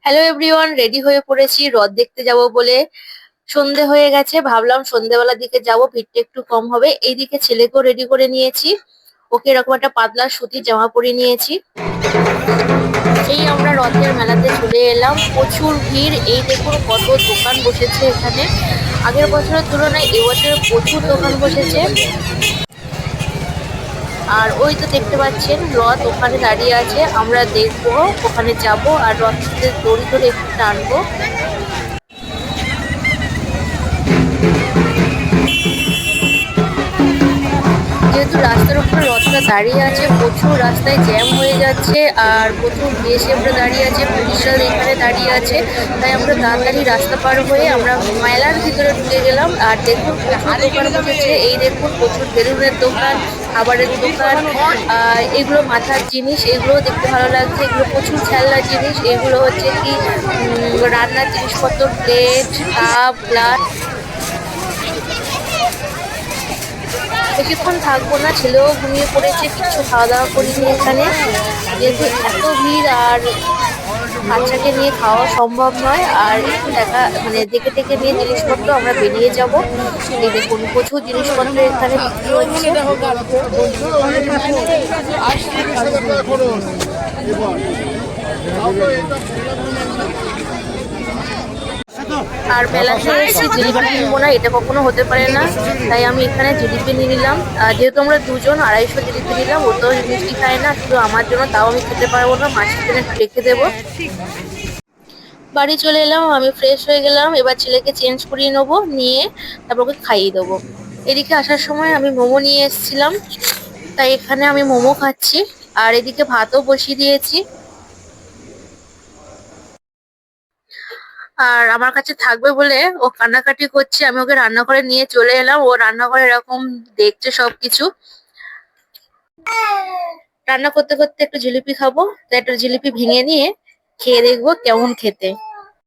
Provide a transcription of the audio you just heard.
Hello everyone, ready হয়ে পড়েছি রথ দেখতে যাব বলে। সন্ধে হয়ে গেছে, ভাবলাম সন্ধেবেলার দিকে যাব, ভিড়টা একটু কম হবে। এইদিকে ছেলেকেও রেডি করে নিয়েছি, ওকে এরকম একটা পাতলা সুতির জামা পরিয়ে নিয়েছি। এই আমরা রথের মেলাতে চলে এলাম, প্রচুর ভিড়। এই দেখুন কত দোকান বসেছে এখানে। আগের বছরের তুলনায় এবছরে প্রচুর দোকান বসেছে। আর ওই তো দেখতে পাচ্ছেন রথ ওখানে দাঁড়িয়ে আছে, আমরা দেখবো, ওখানে যাব আর রথের দড়ি ধরে একটু টানবো। যেহেতু রাস্তার উপরে রথটা দাঁড়িয়ে আছে, প্রচুর রাস্তায় জ্যাম হয়ে যাচ্ছে আর প্রচুর বিএসএফরা দাঁড়িয়ে আছে, পুলিশরা এখানে দাঁড়িয়ে আছে। তাই আমরা তাড়াতাড়ি রাস্তা পার হয়ে আমরা মেলার ভিতরে ঢুকে গেলাম। আর দেখুন প্রচুর দোকান বসেছে, এই দেখুন প্রচুর বেলুনের দোকান, খাবারের দোকান, এগুলো মাথার জিনিস, এগুলো দেখতে ভালো লাগছে। এগুলো প্রচুর খেলনার জিনিস, এগুলো হচ্ছে কি রান্নার জিনিসপত্র, প্লেট, কাপ, গ্লাস। বেশিক্ষণ থাকবো না, ছেলেও ঘুমিয়ে পড়েছে, কিছু খাওয়া দাওয়া করিনি এখানে, যেহেতু এত ভিড় আর বাচ্চাকে নিয়ে খাওয়া সম্ভব নয়। আর একটু দেখা মানে দেখে দেখে নিয়ে জিনিসপত্র আমরা বেরিয়ে যাব। এই দেখুন প্রচুর জিনিসপত্র এখানে বিক্রি হচ্ছে। আর মেলাতে এসে জিলিপি কিনবো না, এটা কখনো হতে পারে না। তাই আমি এখানে জিলিপি নিয়ে নিলাম। যেহেতু আমরা দুজন, 250 জিলিপি নিলাম। ও তো মিষ্টি খায় না, শুধু আমার জন্য, তাও আমি খেতে পারবো না, মাসির জন্য একটু রেখে দেবো। বাড়ি চলে এলাম, আমি ফ্রেশ হয়ে গেলাম। এবার ছেলেকে চেঞ্জ করিয়ে নেবো, নিয়ে তারপর ওকে খাইয়ে দেবো। এদিকে আসার সময় আমি মোমো নিয়ে এসেছিলাম, তাই এখানে আমি মোমো খাচ্ছি। আর এদিকে ভাতও বসিয়ে দিয়েছি। আর আমার কাছে থাকবে বলে ও কান্নাকাটি করছে, আমি ওকে রান্নাঘরে নিয়ে চলে এলাম। ও রান্নাঘরে এরকম দেখছে সবকিছু। রান্না করতে করতে একটু জিলিপি খাবো, তাই একটু জিলিপি ভেঙে নিয়ে খেয়ে দেখবো কেমন খেতে।